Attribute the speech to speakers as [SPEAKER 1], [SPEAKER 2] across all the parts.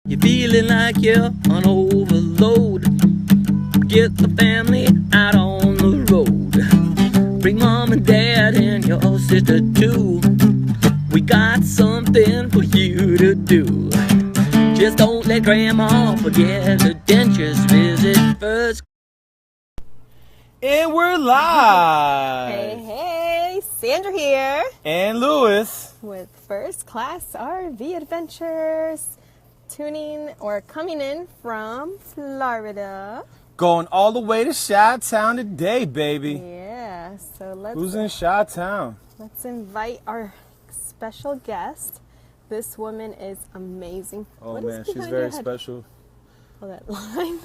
[SPEAKER 1] You're feeling like you're on overload. Get the family out on the road. Bring mom and dad and your sister too. We got something for you to do. Just don't let grandma forget her dentures. Visit first.
[SPEAKER 2] And we're live.
[SPEAKER 3] Hey, Sandra here
[SPEAKER 2] And Lewis
[SPEAKER 3] with First Class RV Adventures, tuning or coming in from Florida.
[SPEAKER 2] going all the way to Chi-Town today, baby.
[SPEAKER 3] Yeah, so
[SPEAKER 2] Who's in Chi-Town?
[SPEAKER 3] let's invite our special guest. This woman is amazing.
[SPEAKER 2] Oh
[SPEAKER 3] What
[SPEAKER 2] man,
[SPEAKER 3] is
[SPEAKER 2] she's
[SPEAKER 3] behind
[SPEAKER 2] very
[SPEAKER 3] your head?
[SPEAKER 2] special.
[SPEAKER 3] Oh, that line.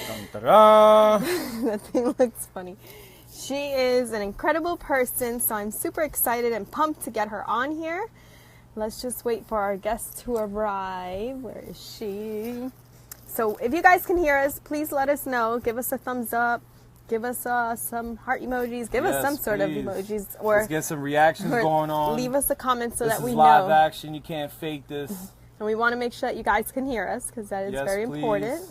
[SPEAKER 2] Dun-da-da.
[SPEAKER 3] That thing looks funny. She is an incredible person, so I'm super excited and pumped to get her on here. Let's just wait for our guest to arrive. Where is she? So if you guys can hear us, please let us know. Give us a thumbs up. Give us some heart emojis. Give us some sort of emojis. Or
[SPEAKER 2] let's get some reactions going on.
[SPEAKER 3] leave us a comment so that we
[SPEAKER 2] This is
[SPEAKER 3] know.
[SPEAKER 2] live action. You can't fake this.
[SPEAKER 3] And we want to make sure that you guys can hear us because that is
[SPEAKER 2] Yes,
[SPEAKER 3] very
[SPEAKER 2] please.
[SPEAKER 3] important.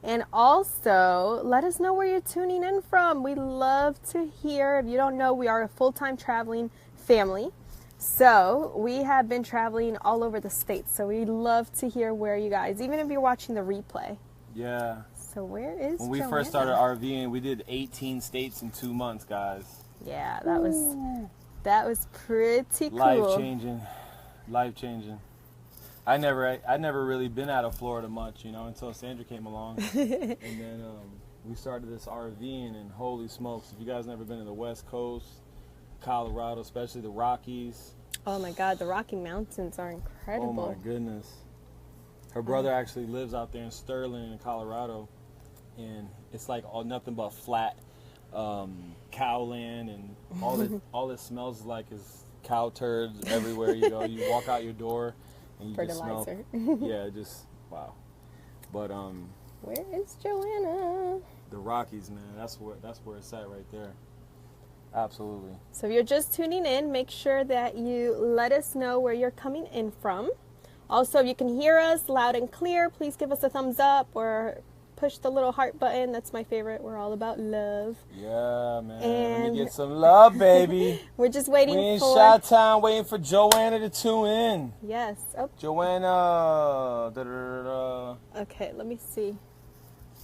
[SPEAKER 3] And also, let us know where you're tuning in from. We love to hear. If you don't know, we are a full-time traveling family. So we have been traveling all over the states. So we love to hear where you guys, even if you're watching the replay.
[SPEAKER 2] Yeah.
[SPEAKER 3] So where is
[SPEAKER 2] When we
[SPEAKER 3] Joanna?
[SPEAKER 2] first started RVing, we did 18 states in 2 months, guys.
[SPEAKER 3] Yeah, that was pretty cool.
[SPEAKER 2] Life changing. I never really been out of Florida much, until Sandra came along, and then we started this RVing, and holy smokes, if you guys never been to the West Coast, Colorado, especially the Rockies.
[SPEAKER 3] Oh my God, the Rocky Mountains are incredible.
[SPEAKER 2] Oh my goodness. Her brother actually lives out there in Sterling, in Colorado, and it's like nothing but flat cow land, and all it smells like is cow turds everywhere you go. You walk out your door. And you
[SPEAKER 3] Fertilizer.
[SPEAKER 2] Just smell, yeah, just wow. But
[SPEAKER 3] Where is Joanna?
[SPEAKER 2] the Rockies, man, that's where it's at right there. Absolutely.
[SPEAKER 3] So if you're just tuning in, make sure that you let us know where you're coming in from. Also, if you can hear us loud and clear, please give us a thumbs up or push the little heart button. That's my favorite. We're all about love.
[SPEAKER 2] Yeah, man. Let
[SPEAKER 3] And
[SPEAKER 2] me get some love, baby.
[SPEAKER 3] we're just waiting
[SPEAKER 2] We in
[SPEAKER 3] for...
[SPEAKER 2] Chi-Town waiting for Joanna to tune in.
[SPEAKER 3] Yes. Oh,
[SPEAKER 2] Joanna. Da-da-da-da.
[SPEAKER 3] okay, let me see.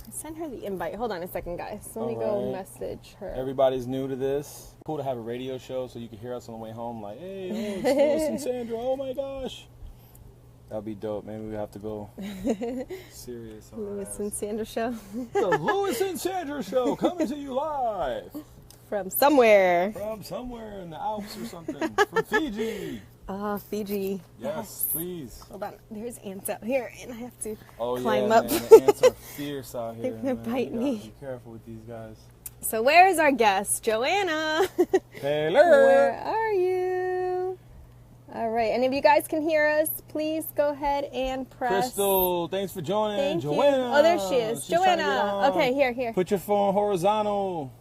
[SPEAKER 3] I sent her the invite. Hold on a second, guys. Let me go
[SPEAKER 2] Alright.
[SPEAKER 3] message her.
[SPEAKER 2] Everybody's new to this. Cool to have a radio show so you can hear us on the way home. Like, hey, it's Lewis and Sandra. Oh my gosh. That'd be dope. Maybe we have to go serious. On
[SPEAKER 3] Lewis and Sandra show.
[SPEAKER 2] The Lewis and Sandra show coming to you live
[SPEAKER 3] From somewhere.
[SPEAKER 2] from somewhere in the Alps or something. From Fiji.
[SPEAKER 3] Oh, Fiji.
[SPEAKER 2] Yes, please.
[SPEAKER 3] Hold on. There's ants out here, and I have to
[SPEAKER 2] Oh
[SPEAKER 3] climb
[SPEAKER 2] yeah,
[SPEAKER 3] up.
[SPEAKER 2] man. The ants are fierce out here.
[SPEAKER 3] They're gonna
[SPEAKER 2] man.
[SPEAKER 3] bite
[SPEAKER 2] You gotta
[SPEAKER 3] me.
[SPEAKER 2] Be careful with these guys.
[SPEAKER 3] So where is our guest? Joanna.
[SPEAKER 2] Taylor.
[SPEAKER 3] Where are you? All right. And if you guys can hear us, please go ahead and press.
[SPEAKER 2] Crystal, thanks for joining.
[SPEAKER 3] Thank you.
[SPEAKER 2] Joanna.
[SPEAKER 3] Oh, there she is.
[SPEAKER 2] She's trying to get
[SPEAKER 3] Joanna.
[SPEAKER 2] on.
[SPEAKER 3] Okay, here.
[SPEAKER 2] Put your phone horizontal.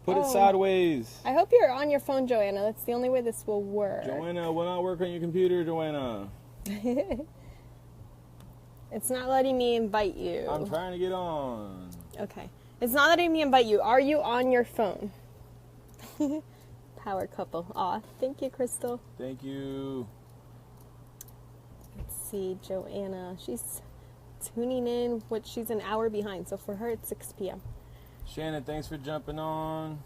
[SPEAKER 2] Put it
[SPEAKER 3] Oh.
[SPEAKER 2] sideways.
[SPEAKER 3] I hope you're on your phone, Joanna. That's the only way this will work.
[SPEAKER 2] Joanna, will not work on your computer, Joanna.
[SPEAKER 3] It's not letting me invite you.
[SPEAKER 2] I'm trying to get on.
[SPEAKER 3] Okay. It's not letting me invite you. Are you on your phone? Power couple. Aw, thank you, Crystal.
[SPEAKER 2] Thank you.
[SPEAKER 3] Let's see, Joanna. She's tuning in, she's an hour behind. So for her, it's 6 p.m.
[SPEAKER 2] Shannon, thanks for jumping on.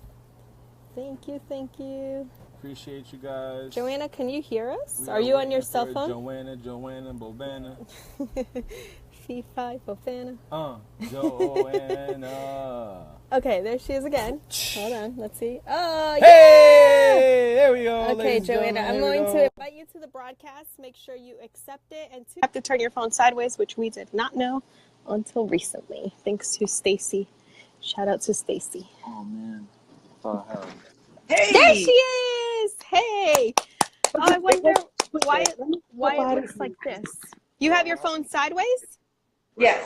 [SPEAKER 3] Thank you.
[SPEAKER 2] Appreciate you guys.
[SPEAKER 3] Joanna, can you hear us?
[SPEAKER 2] We
[SPEAKER 3] Are you on
[SPEAKER 2] waiting
[SPEAKER 3] your
[SPEAKER 2] for
[SPEAKER 3] cell phone?
[SPEAKER 2] Joanna, Bobana.
[SPEAKER 3] Fee-fi, fofana.
[SPEAKER 2] Joanna.
[SPEAKER 3] Okay, there she is again. Hold on, let's see. Oh, yeah!
[SPEAKER 2] Hey, there we go.
[SPEAKER 3] Okay,
[SPEAKER 2] ladies and
[SPEAKER 3] Joanna,
[SPEAKER 2] gentlemen,
[SPEAKER 3] I'm
[SPEAKER 2] here we
[SPEAKER 3] going
[SPEAKER 2] go.
[SPEAKER 3] to invite you to the broadcast. Make sure you accept it. And you have to turn your phone sideways, which we did not know until recently. Thanks to Stacy. Shout out to Stacy.
[SPEAKER 2] Oh, man. Hey!
[SPEAKER 3] There she is! Hey! Oh, I wonder why it looks like this. You have your phone sideways?
[SPEAKER 4] Yes.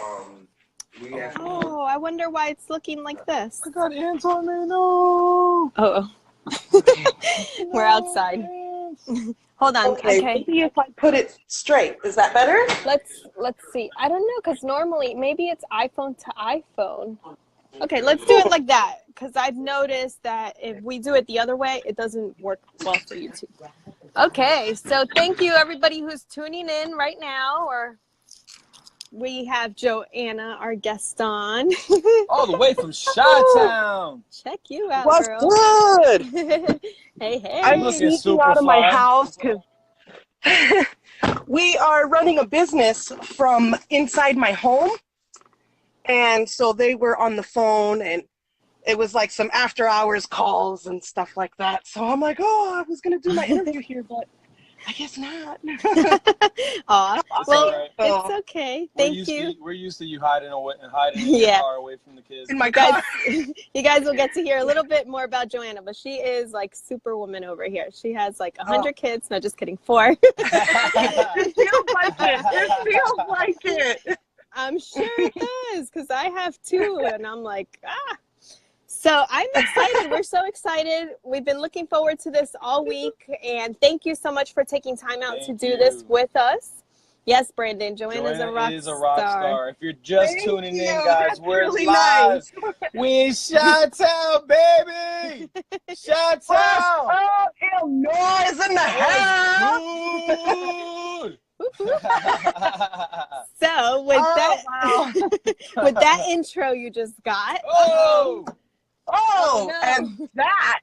[SPEAKER 3] Oh, I wonder why it's looking like this.
[SPEAKER 2] I got ants on me, no!
[SPEAKER 3] Oh. We're outside. Hold on.
[SPEAKER 4] Okay, maybe if I put it straight, is that better?
[SPEAKER 3] Let's see. I don't know, because normally maybe it's iPhone to iPhone. Okay, let's do it like that, because I've noticed that if we do it the other way, it doesn't work well for YouTube. Okay, so thank you everybody who's tuning in right now. Or we have Joanna, our guest, on.
[SPEAKER 2] All the way from Chi-Town.
[SPEAKER 3] Check you out,
[SPEAKER 4] What's
[SPEAKER 3] girl.
[SPEAKER 4] good?
[SPEAKER 3] Hey.
[SPEAKER 4] I'm
[SPEAKER 2] looking
[SPEAKER 4] sneaking
[SPEAKER 2] super
[SPEAKER 4] out of my
[SPEAKER 2] fly.
[SPEAKER 4] house because we are running a business from inside my home. And so they were on the phone, and it was like some after hours calls and stuff like that. So I'm like, oh, I was going to do my interview here, but I guess not.
[SPEAKER 3] Aw, well,
[SPEAKER 2] all right.
[SPEAKER 3] it's okay. Thank you.
[SPEAKER 2] We're used to you hiding in your car away from the kids.
[SPEAKER 4] In my
[SPEAKER 3] You guys,
[SPEAKER 4] car.
[SPEAKER 3] you guys will get to hear a little bit more about Joanna, but she is like superwoman over here. She has like 100 kids. No, just kidding. 4.
[SPEAKER 4] It feels like it. It feels like it.
[SPEAKER 3] I'm sure it does, because I have 2, and I'm like, ah. So I'm excited. We're so excited. We've been looking forward to this all week, and thank you so much for taking time out to do this with us. Yes, Brandon, Joanna is a rock star.
[SPEAKER 2] If you're just
[SPEAKER 4] Thank
[SPEAKER 2] tuning
[SPEAKER 4] you.
[SPEAKER 2] in, guys,
[SPEAKER 4] That's
[SPEAKER 2] we're
[SPEAKER 4] really
[SPEAKER 2] live.
[SPEAKER 4] nice.
[SPEAKER 2] We in Chi-Town, baby. Chi-Town.
[SPEAKER 4] Oh, Illinois in the house.
[SPEAKER 2] Good.
[SPEAKER 3] So with
[SPEAKER 4] Wow.
[SPEAKER 3] with that intro you just got.
[SPEAKER 4] Oh,
[SPEAKER 3] no.
[SPEAKER 4] And that.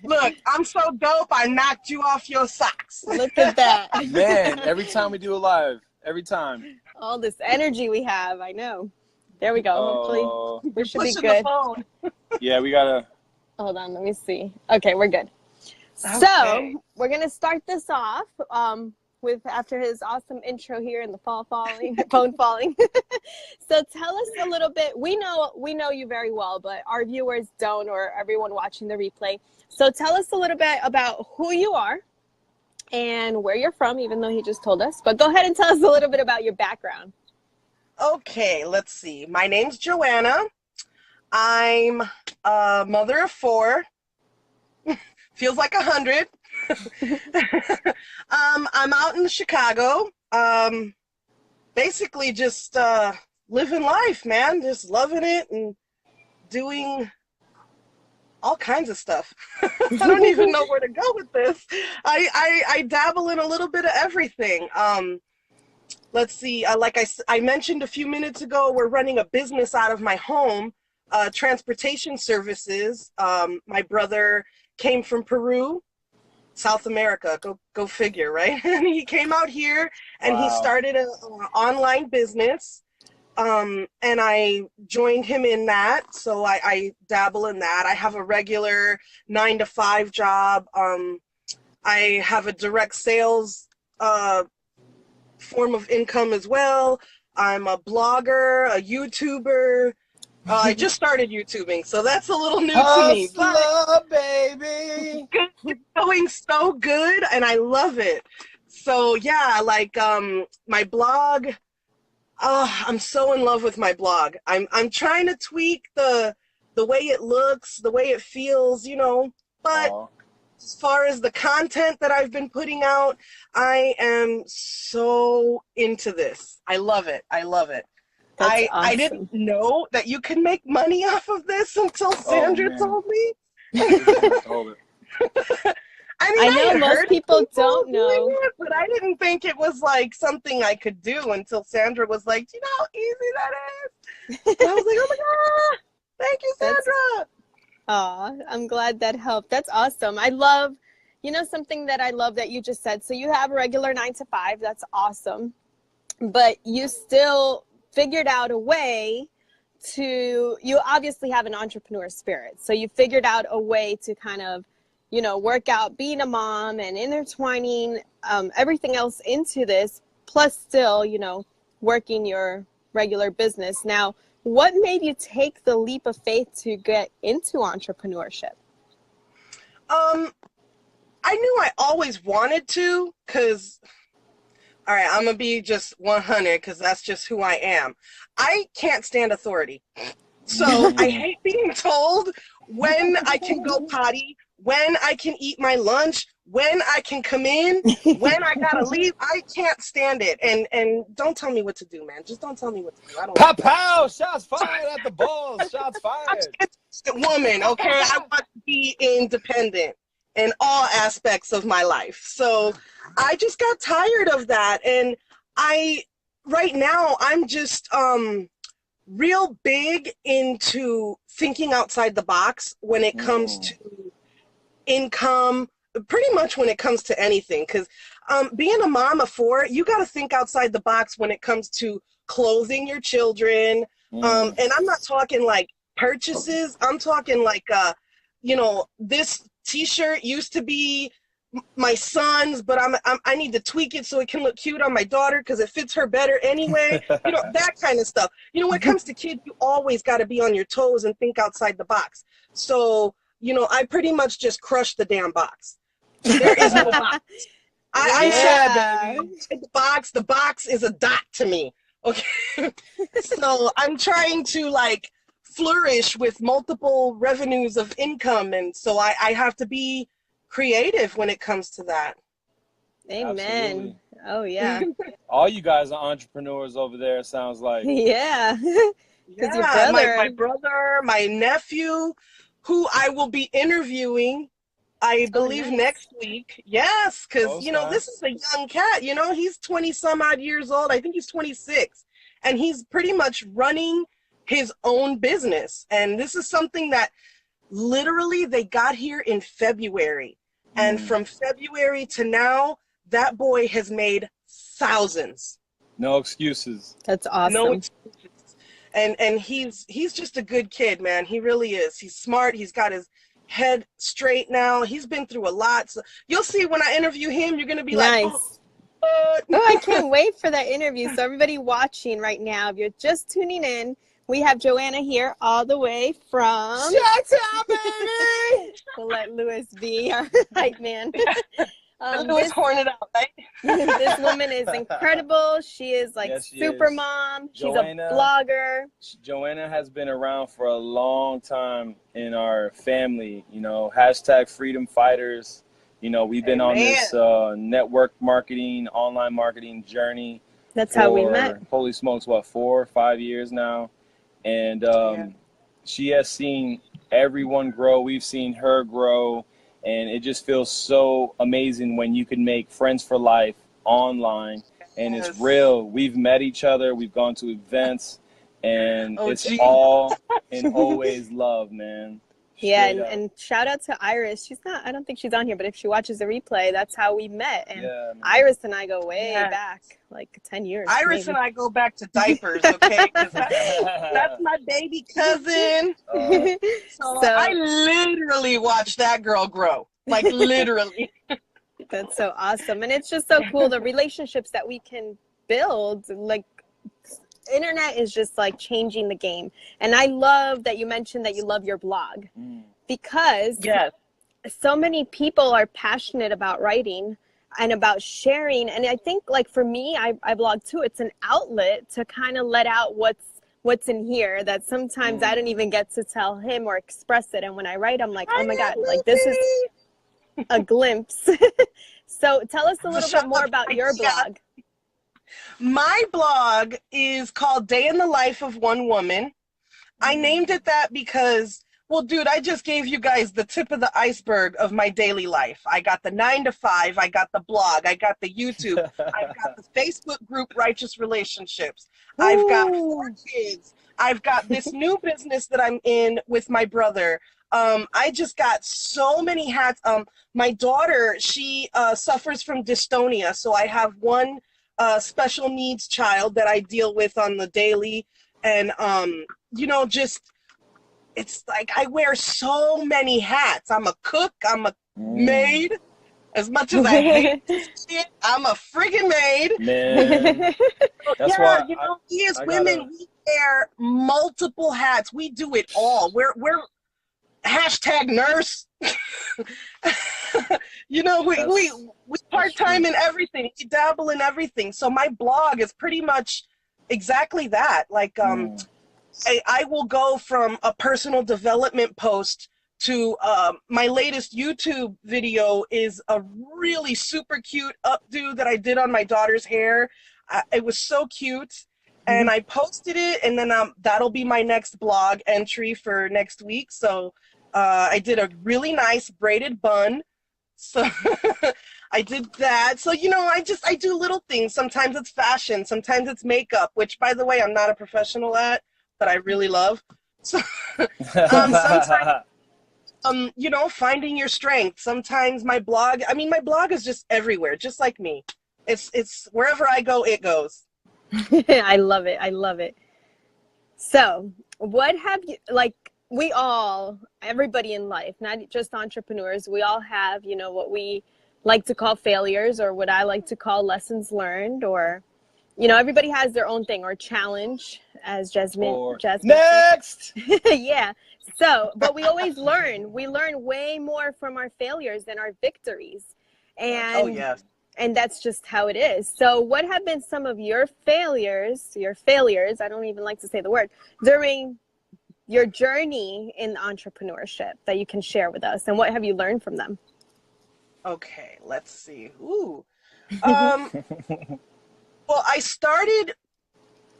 [SPEAKER 4] Look, I'm so dope, I knocked you off your socks.
[SPEAKER 3] Look at that.
[SPEAKER 2] Man, every time we do a live, every time.
[SPEAKER 3] All this energy we have, I know. There we go. Hopefully we should be
[SPEAKER 4] Pushing
[SPEAKER 3] good.
[SPEAKER 4] the phone.
[SPEAKER 2] Yeah, we gotta.
[SPEAKER 3] Hold on, let me see. Okay, we're good.
[SPEAKER 4] Okay.
[SPEAKER 3] So we're gonna start this off with after his awesome intro here and the phone falling. So tell us a little bit. We know you very well, but our viewers don't, or everyone watching the replay. So tell us a little bit about who you are and where you're from, even though he just told us. But go ahead and tell us a little bit about your background.
[SPEAKER 4] Okay, let's see. My name's Joanna. I'm a mother of 4. Feels like 100. I'm out in Chicago. Basically just living life, man. Just loving it and doing all kinds of stuff. I don't even know where to go with this. I dabble in a little bit of everything. Let's see. Like I mentioned a few minutes ago, we're running a business out of my home, transportation services. My brother came from Peru, South America. Go figure, right? And he came out here and he started an online business. And I joined him in that. So I dabble in that. I have a regular 9-to-5 job. I have a direct sales form of income as well. I'm a blogger, a YouTuber. I just started YouTubing, so that's a little new to me.
[SPEAKER 2] Hustler, baby.
[SPEAKER 4] It's going so good, and I love it. So yeah, like my blog. I'm so in love with my blog. I'm trying to tweak the way it looks, the way it feels, you know. But as far as the content that I've been putting out, I am so into this. I love it. I love it.
[SPEAKER 3] That's
[SPEAKER 4] I
[SPEAKER 3] awesome.
[SPEAKER 4] didn't know that you can make money off of this until Sandra told me. I mean,
[SPEAKER 3] I know most people don't know,
[SPEAKER 4] it, but I didn't think it was like something I could do until Sandra was like, "Do you know how easy that is?" And I was like, "Oh my god, thank you, Sandra."
[SPEAKER 3] Aw, I'm glad that helped. That's awesome. I love, something that I love that you just said. So you have a regular 9-to-5. That's awesome. But you still figured out a way you obviously have an entrepreneur spirit. So you figured out a way to kind of, work out being a mom and intertwining everything else into this, plus still, working your regular business. Now, what made you take the leap of faith to get into entrepreneurship?
[SPEAKER 4] I knew I always wanted to, because, all right, I'm going to be just 100 because that's just who I am. I can't stand authority. So I hate being told when I can go potty, when I can eat my lunch, when I can come in, when I gotta leave. I can't stand it. And don't tell me what to do, man. Just don't tell me what to do. I don't
[SPEAKER 2] Pow
[SPEAKER 4] like that.
[SPEAKER 2] pow! Shots fired at the balls. Shots
[SPEAKER 4] I'm
[SPEAKER 2] fired.
[SPEAKER 4] just a woman, okay? I want to be independent in all aspects of my life. So I just got tired of that. And right now, I'm just real big into thinking outside the box when it comes to income, pretty much when it comes to anything. Because being a mom of four, you got to think outside the box when it comes to clothing your children. And I'm not talking like purchases. I'm talking like, this t-shirt used to be my son's, but I need to tweak it so it can look cute on my daughter because it fits her better anyway. That kind of stuff. When it comes to kids, you always got to be on your toes and think outside the box. So, I pretty much just crushed the damn box. There is no box. I said the box is a dot to me. Okay. So I'm trying to like flourish with multiple revenues of income. And so I have to be creative when it comes to that.
[SPEAKER 3] Amen.
[SPEAKER 2] Absolutely.
[SPEAKER 3] Oh yeah.
[SPEAKER 2] All you guys are entrepreneurs over there, it sounds like.
[SPEAKER 3] Yeah.
[SPEAKER 4] Yeah,
[SPEAKER 3] your brother.
[SPEAKER 4] my brother, my nephew, who I will be interviewing, I believe
[SPEAKER 3] nice.
[SPEAKER 4] next week. Yes, because this is a young cat. He's 20 some odd years old. I think he's 26, and he's pretty much running his own business. And this is something that literally they got here in February. And from February to now, that boy has made thousands.
[SPEAKER 2] No excuses.
[SPEAKER 3] That's awesome.
[SPEAKER 4] No excuses. And he's just a good kid, man. He really is. He's smart. He's got his head straight now. He's been through a lot. So you'll see when I interview him, you're going to be like,
[SPEAKER 3] oh, I can't wait for that interview. So everybody watching right now, if you're just tuning in, we have Joanna here all the way from...
[SPEAKER 2] Shut up, baby!
[SPEAKER 3] We'll let Lewis be our hype man.
[SPEAKER 4] Lewis horned out, right?
[SPEAKER 3] This woman is incredible. She is like super
[SPEAKER 2] is.
[SPEAKER 3] mom. She's
[SPEAKER 2] Joanna,
[SPEAKER 3] a blogger.
[SPEAKER 2] Joanna has been around for a long time in our family. Hashtag freedom fighters. We've been on this network marketing, online marketing journey.
[SPEAKER 3] That's how we met.
[SPEAKER 2] Holy smokes, 4 or 5 years now. And she has seen everyone grow. We've seen her grow. And it just feels so amazing when you can make friends for life online. And it's real. We've met each other. We've gone to events. And it's all and always love, man.
[SPEAKER 3] Yeah, and shout out to Iris. I don't think she's on here, but if she watches the replay, that's how we met. And Iris and I go way back, like 10 years.
[SPEAKER 4] Iris and I go back to diapers, okay? 'Cause that's my baby cousin. So I literally watched that girl grow, like literally.
[SPEAKER 3] That's so awesome. And it's just so cool, the relationships that we can build, like, internet is just like changing the game. And I love that you mentioned that you love your blog because so many people are passionate about writing and about sharing. And I think like for me, I blog too. It's an outlet to kind of let out what's in here that sometimes I don't even get to tell him or express it. And when I write, I'm like, oh my God, like this is a glimpse. So tell us a little bit more about your blog.
[SPEAKER 4] My blog is called Day in the Life of One Woman. I named it that because, well, dude, I just gave you guys the tip of the iceberg of my daily life. I got the 9 to 5, I got the blog, I got the YouTube, I've got the Facebook group Righteous Relationships. I've got 4 kids. I've got this new business that I'm in with my brother. I just got so many hats. My daughter, she suffers from dystonia, so I have one special needs child that I deal with on the daily. And, it's like I wear so many hats. I'm a cook. I'm a maid. As much as I hate this shit, I'm a friggin' maid.
[SPEAKER 2] Man. That's why
[SPEAKER 4] we as women, we wear multiple hats. We do it all. We're hashtag nurse. We part-time in everything. We dabble in everything. So my blog is pretty much exactly that. Like, I will go from a personal development post to my latest YouTube video is a really super cute updo that I did on my daughter's hair. It was so cute. And I posted it, and then that'll be my next blog entry for next week. So I did a really nice braided bun. So I did that. So, you know, I do little things. Sometimes it's fashion. Sometimes it's makeup, which, by the way, I'm not a professional at, but I really love. So sometimes, you know, finding your strength. Sometimes my blog is just everywhere, just like me. It's wherever I go, it goes.
[SPEAKER 3] I love it. I love it. So what have you, like, everybody in life, not just entrepreneurs, we all have, you know, what we like to call failures, or what I like to call lessons learned, or, you know, everybody has their own thing, or challenge, as Jasmine
[SPEAKER 2] next.
[SPEAKER 3] Yeah. So, but we always learn. We learn way more from our failures than our victories. And
[SPEAKER 4] Oh, yes.
[SPEAKER 3] And that's just how it is. So what have been some of your failures, I don't even like to say the word, during your journey in entrepreneurship that you can share with us? And what have you learned from them?
[SPEAKER 4] Okay, let's see. Ooh. Well, I started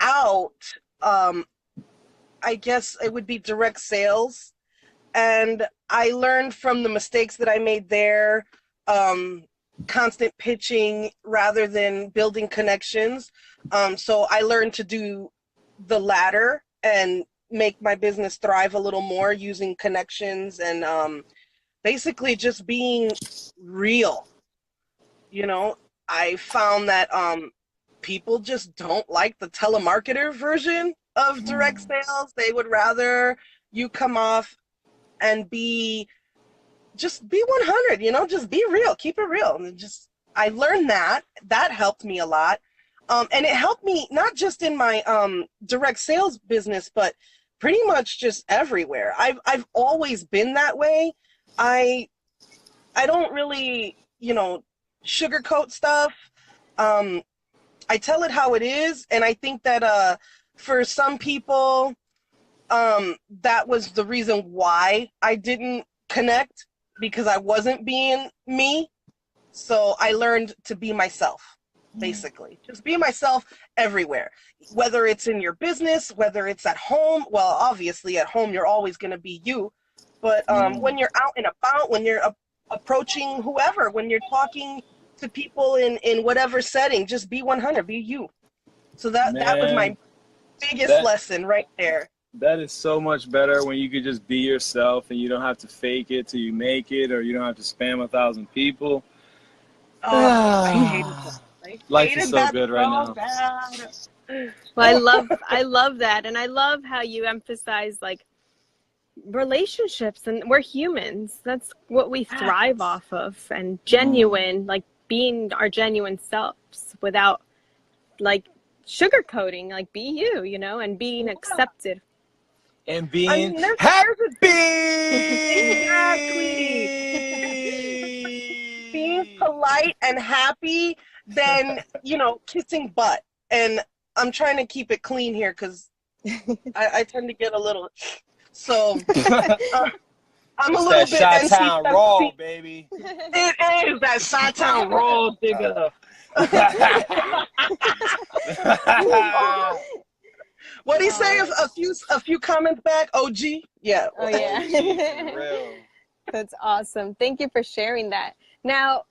[SPEAKER 4] out, I guess it would be direct sales. And I learned from the mistakes that I made there. Constant pitching rather than building connections. So I learned to do the latter and make my business thrive a little more using connections and basically just being real. You know, I found that people just don't like the telemarketer version of direct sales. They would rather you come off and just be 100, you know, just be real, keep it real. And I learned that helped me a lot. And it helped me not just in my direct sales business, but pretty much just everywhere. I've always been that way. I don't really, you know, sugarcoat stuff. I tell it how it is, and I think that for some people, that was the reason why I didn't connect, because I wasn't being me. So I learned to be myself, basically. Just be myself everywhere, whether it's in your business, whether it's at home. Well, obviously at home, you're always going to be you. But when you're out and about, when you're approaching whoever, when you're talking to people in whatever setting, just be 100, be you. So that was my biggest lesson right there.
[SPEAKER 2] That is so much better when you could just be yourself and you don't have to fake it till you make it, or you don't have to spam 1,000 people.
[SPEAKER 4] I hated that.
[SPEAKER 2] Life is so good right now.
[SPEAKER 3] Well, I love that. And I love how you emphasize, like, relationships, and we're humans. That's what we thrive off of, and genuine, like being our genuine selves without like sugarcoating, like be you, you know, and being accepted.
[SPEAKER 2] And being happy.
[SPEAKER 4] Exactly. Being polite and happy, then, you know, kissing butt. And I'm trying to keep it clean here because I tend to get a little... So I'm a little bit
[SPEAKER 2] Chi-Town raw, baby.
[SPEAKER 4] It is that Chi-Town raw, digga. What did he say? A few comments back. OG. Yeah.
[SPEAKER 3] Oh yeah.
[SPEAKER 2] Real.
[SPEAKER 3] That's awesome. Thank you for sharing that. Now,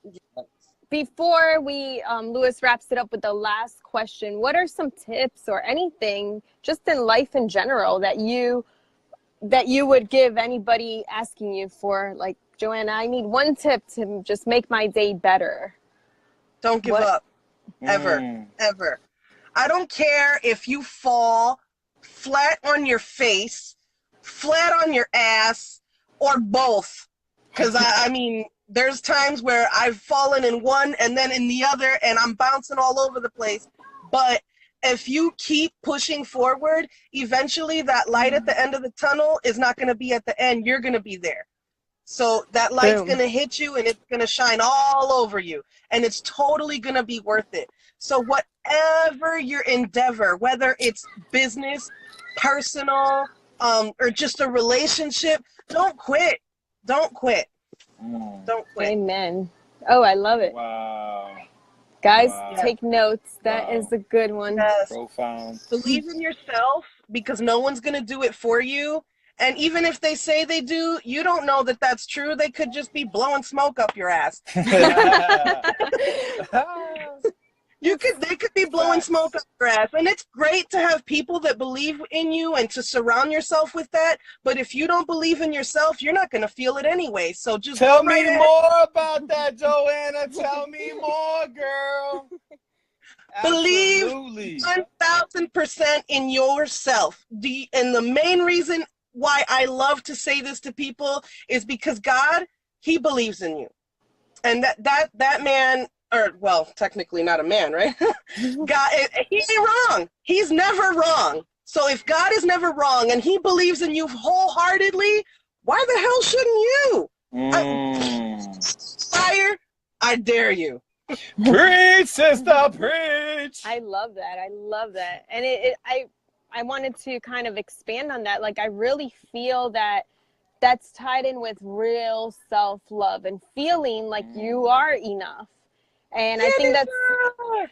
[SPEAKER 3] before we Lewis wraps it up with the last question, what are some tips or anything just in life in general that you would give anybody asking you for, like, Joanna, I need one tip to just make my day better?
[SPEAKER 4] Don't give up. Ever. Ever. I don't care if you fall flat on your face, flat on your ass, or both. Because, I mean, there's times where I've fallen in one and then in the other, and I'm bouncing all over the place. But if you keep pushing forward, eventually that light at the end of the tunnel is not going to be at the end. You're going to be there. So that light's going to hit you, and it's going to shine all over you. And it's totally going to be worth it. So whatever your endeavor, whether it's business, personal, or just a relationship, don't quit. Don't quit.
[SPEAKER 2] Mm.
[SPEAKER 4] Don't quit.
[SPEAKER 3] Amen. Oh, I love it.
[SPEAKER 2] Wow.
[SPEAKER 3] Guys,
[SPEAKER 2] Wow.
[SPEAKER 3] take notes. That
[SPEAKER 2] Wow.
[SPEAKER 3] is a good one.
[SPEAKER 4] Yes.
[SPEAKER 2] Profound.
[SPEAKER 4] Believe in yourself, because no one's going to do it for you. And even if they say they do, you don't know that that's true. They could just be blowing smoke up your ass. They could be blowing
[SPEAKER 2] Facts.
[SPEAKER 4] smoke up your ass. And it's great to have people that believe in you and to surround yourself with that. But if you don't believe in yourself, you're not going to feel it anyway. So just
[SPEAKER 2] Tell
[SPEAKER 4] go right
[SPEAKER 2] me
[SPEAKER 4] ahead.
[SPEAKER 2] more about that, Joanna. Tell me more, girl.
[SPEAKER 4] Believe
[SPEAKER 2] Absolutely.
[SPEAKER 4] 1,000% in yourself. And the main reason why I love to say this to people is because God, he believes in you. And that man, or well, technically not a man, right? God, he ain't wrong. He's never wrong. So if God is never wrong and he believes in you wholeheartedly, why the hell shouldn't you? Fire, I dare you.
[SPEAKER 2] Preach, sister, preach.
[SPEAKER 3] I love that. I love that. And I wanted to kind of expand on that. Like, I really feel that that's tied in with real self-love and feeling like you are enough. And I think that's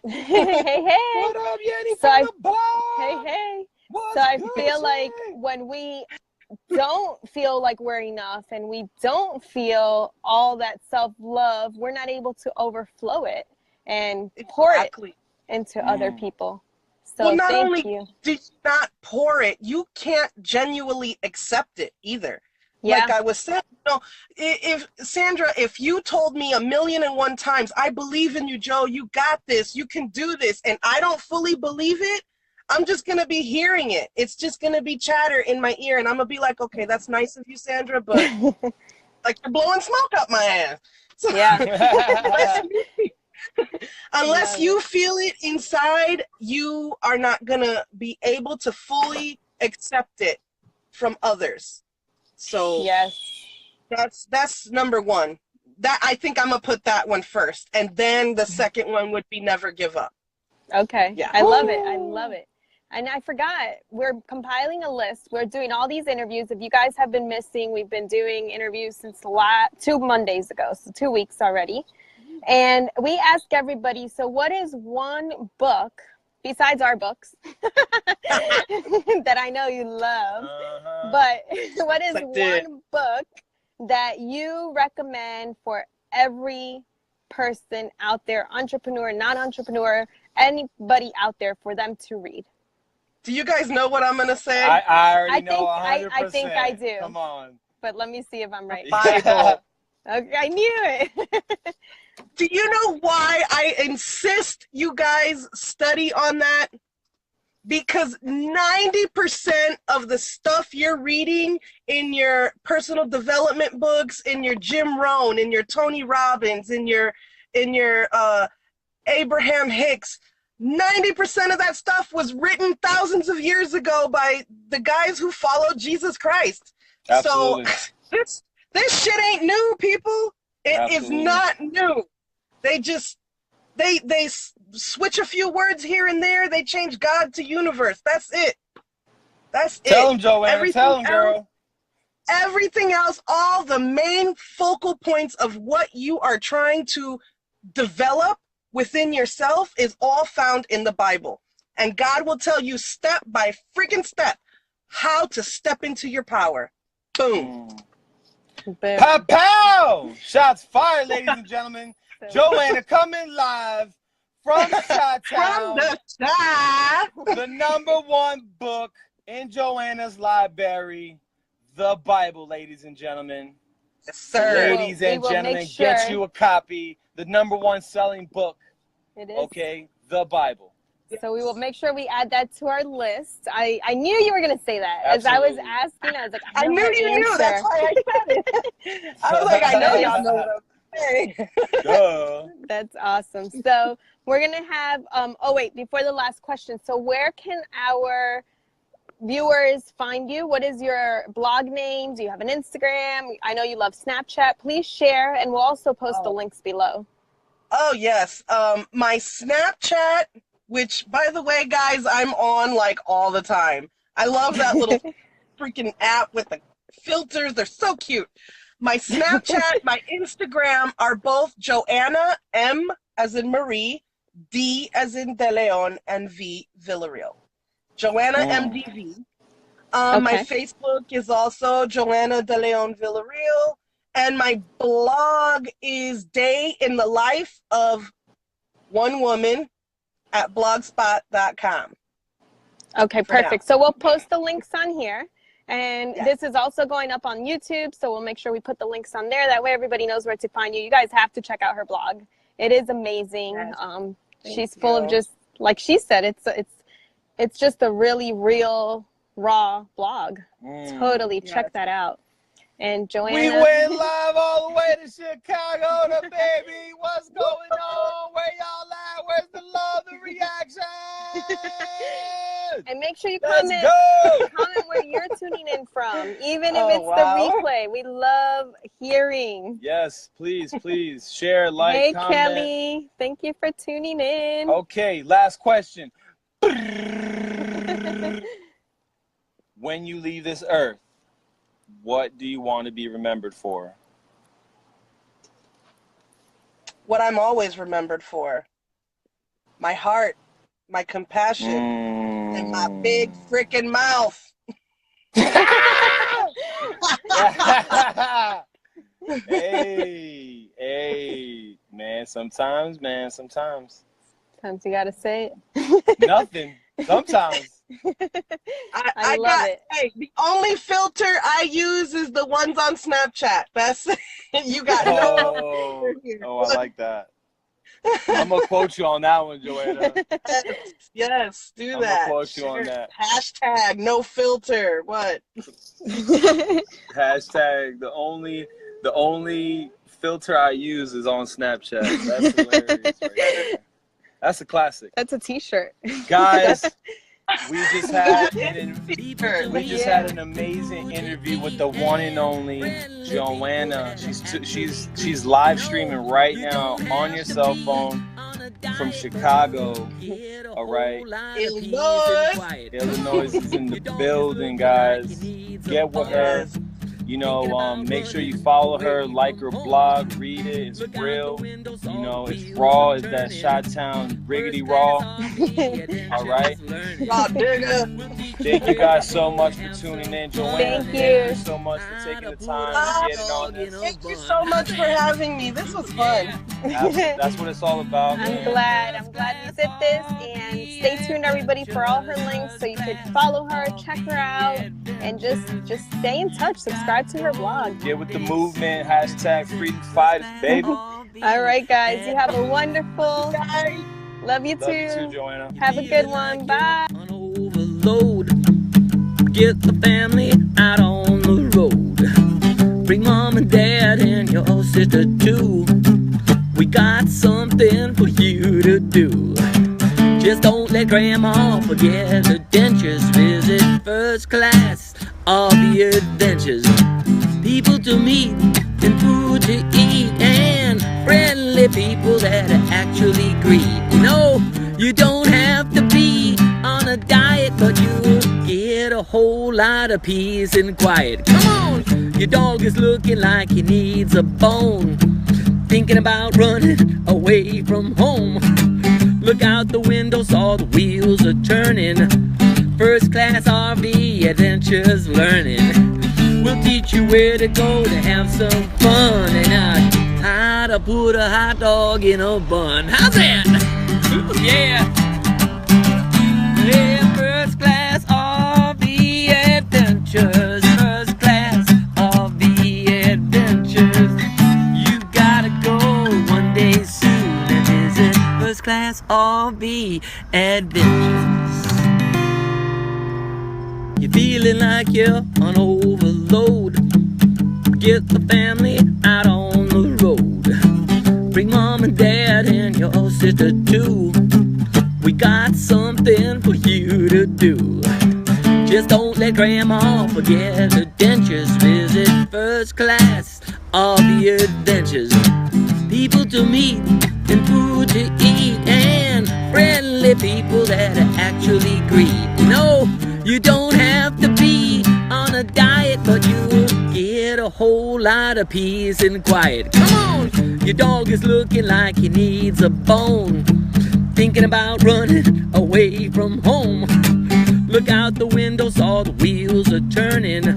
[SPEAKER 3] hey, hey.
[SPEAKER 2] What up, Yanni?
[SPEAKER 3] So
[SPEAKER 2] Hey,
[SPEAKER 3] hey.
[SPEAKER 2] What's
[SPEAKER 3] So I
[SPEAKER 2] good,
[SPEAKER 3] feel like
[SPEAKER 2] Jay?
[SPEAKER 3] when we don't feel like we're enough and we don't feel all that self-love, we're not able to overflow it and pour it into other people. So
[SPEAKER 4] well, not
[SPEAKER 3] thank
[SPEAKER 4] only
[SPEAKER 3] you.
[SPEAKER 4] do you not pour it, you can't genuinely accept it either.
[SPEAKER 3] Yeah.
[SPEAKER 4] Like I was saying, if Sandra, if you told me 1,000,001 times, I believe in you, Joe, you got this, you can do this, and I don't fully believe it, I'm just going to be hearing it. It's just going to be chatter in my ear, and I'm going to be like, okay, that's nice of you, Sandra, but like you're blowing smoke up my ass. So,
[SPEAKER 3] Yeah.
[SPEAKER 4] unless you feel it inside, you are not going to be able to fully accept it from others. So
[SPEAKER 3] yes,
[SPEAKER 4] that's number one. That I think I'm gonna put that one first, and then the second one would be never give up.
[SPEAKER 3] okay.
[SPEAKER 4] Yeah.
[SPEAKER 3] I love it. I love it. And I forgot, we're compiling a list. We're doing all these interviews. If you guys have been missing, we've been doing interviews since 2 Mondays ago, so 2 weeks already. And we ask everybody, so what is one book, besides our books, that I know you love, but what is one book that you recommend for every person out there, entrepreneur, non-entrepreneur, anybody out there, for them to read?
[SPEAKER 4] Do you guys know what I'm gonna say?
[SPEAKER 2] I already know 100%.
[SPEAKER 3] I think I do.
[SPEAKER 2] Come on.
[SPEAKER 3] But let me see if I'm right.
[SPEAKER 4] Bible.
[SPEAKER 3] Okay, I knew it.
[SPEAKER 4] Do you know why I insist you guys study on that? Because 90% of the stuff you're reading in your personal development books, in your Jim Rohn, in your Tony Robbins, in your Abraham Hicks, 90% of that stuff was written thousands of years ago by the guys who followed Jesus Christ.
[SPEAKER 2] Absolutely.
[SPEAKER 4] So this shit ain't new, people. It is not new. They just they switch a few words here and there. They change God to universe. That's it. That's
[SPEAKER 2] Tell
[SPEAKER 4] it.
[SPEAKER 2] them, Joanna. Tell them, girl.
[SPEAKER 4] Everything else, all the main focal points of what you are trying to develop within yourself is all found in the Bible. And God will tell you step by freaking step how to step into your power. Boom.
[SPEAKER 2] Pow, pow! Shots fired, ladies and gentlemen. Joanna coming live from Chi-Town.
[SPEAKER 4] From the sky.
[SPEAKER 2] The #1 book in Joanna's library, the Bible, ladies and gentlemen.
[SPEAKER 4] Yes, sir.
[SPEAKER 2] Ladies and gentlemen, get you a copy. The #1 selling book.
[SPEAKER 3] It is.
[SPEAKER 2] Okay, the Bible.
[SPEAKER 3] So we will make sure we add that to our list. I knew you were going to say that.
[SPEAKER 2] Absolutely.
[SPEAKER 3] As I was asking, I was like,
[SPEAKER 4] I knew you knew. That's why I said it. I was like, I know y'all know what I'm saying.
[SPEAKER 2] Duh.
[SPEAKER 3] That's awesome. So we're going to have, oh wait, before the last question. So where can our viewers find you? What is your blog name? Do you have an Instagram? I know you love Snapchat. Please share, and we'll also post the links below.
[SPEAKER 4] Oh, yes. My Snapchat, which, by the way, guys, I'm on like all the time. I love that little freaking app with the filters. They're so cute. My Snapchat, my Instagram are both Joanna, M as in Marie, D as in DeLeon, and V Villarreal. Joanna MDV. My Facebook is also Joanna DeLeon Villarreal. And my blog is Day in the Life of One Woman at blogspot.com.
[SPEAKER 3] Okay, perfect. So we'll post the links on here. And this is also going up on YouTube, so we'll make sure we put the links on there. That way everybody knows where to find you. You guys have to check out her blog. It is amazing.
[SPEAKER 4] Yes.
[SPEAKER 3] She's full of just, like she said, it's just a really real, raw blog. Totally check that out. And Joanna,
[SPEAKER 2] we went live all the way to Chicago to baby. What's going on? Where y'all at? Where's the love, the reaction?
[SPEAKER 3] And make sure you
[SPEAKER 2] Let's
[SPEAKER 3] comment where you're tuning in from, even if it's the replay. We love hearing.
[SPEAKER 2] Yes, please share, like,
[SPEAKER 3] hey,
[SPEAKER 2] comment.
[SPEAKER 3] Kelly, thank you for tuning in.
[SPEAKER 2] Okay, last question. When you leave this earth, what do you want to be remembered for?
[SPEAKER 4] What I'm always remembered for. My heart, my compassion, and my big freaking mouth.
[SPEAKER 2] Hey, man, sometimes.
[SPEAKER 3] Sometimes you gotta say it.
[SPEAKER 2] Nothing. Sometimes.
[SPEAKER 3] I love it.
[SPEAKER 4] Hey, the only filter I use is the ones on Snapchat. That's you got
[SPEAKER 2] no. Oh, I like that. I'm gonna quote you on that one, Joanna.
[SPEAKER 4] Yes, do
[SPEAKER 2] I'm
[SPEAKER 4] that.
[SPEAKER 2] gonna quote you on that.
[SPEAKER 4] Hashtag no filter. What?
[SPEAKER 2] Hashtag the only filter I use is on Snapchat. That's hilarious right there. That's a classic.
[SPEAKER 3] That's a t-shirt.
[SPEAKER 2] Guys, we just had an amazing interview with the one and only Joanna. She's live streaming right now on your cell phone from Chicago. All right, Illinois is in the building, guys. Get with her. You know, make sure you follow her, like her blog, read it. It's real. You know, it's raw. It's that Chi-Town riggedy raw. All right. Thank you guys so much for tuning in, Joanna.
[SPEAKER 3] Thank you
[SPEAKER 2] so much for taking the time to get it on this.
[SPEAKER 4] Thank you so much for having me. This was fun.
[SPEAKER 2] That's what it's all about.
[SPEAKER 3] I'm glad we did this, and stay tuned, everybody, for all her links so you could follow her, check her out, and just stay in touch. Subscribe to her blog.
[SPEAKER 2] Get with the movement. Hashtag freedom fighters, baby.
[SPEAKER 3] All right, guys. You have a wonderful day. Love you too.
[SPEAKER 2] Love you too, Joanna.
[SPEAKER 3] Have a good one. Bye.
[SPEAKER 1] Overload. Get the family out on the road. Bring mom and dad and your sister too. We got something for you to do. Just don't let grandma forget the dentures. Visit first class of the adventures. People to meet and food to eat, and friendly people that actually greet. You know, you don't have to be on a diet, but you'll get a whole lot of peace and quiet. Come on, your dog is looking like he needs a bone, thinking about running away from home. Look out the window, saw the wheels are turning. First class RV adventures learning. We'll teach you where to go to have some fun, and how to put a hot dog in a bun. How's that? Yeah. Yeah, first class RV adventures. First class RV adventures. You gotta go one day soon and visit first class RV adventures. You're feeling like you're on overload. Get the family out on the road. Bring mom and dad and your sister too. We got something for you to do. Just don't let grandma forget the dentures. Visit first class of the adventures. People to meet and food to eat, and friendly people that actually greet. You know, you don't have to be on a diet, but you'll get a whole lot of peace and quiet. Come on! Your dog is looking like he needs a bone, thinking about running away from home. Look out the window, saw the wheels are turning.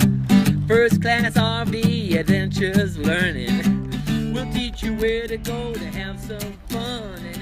[SPEAKER 1] First class RV adventures learning. We'll teach you where to go to have some fun. And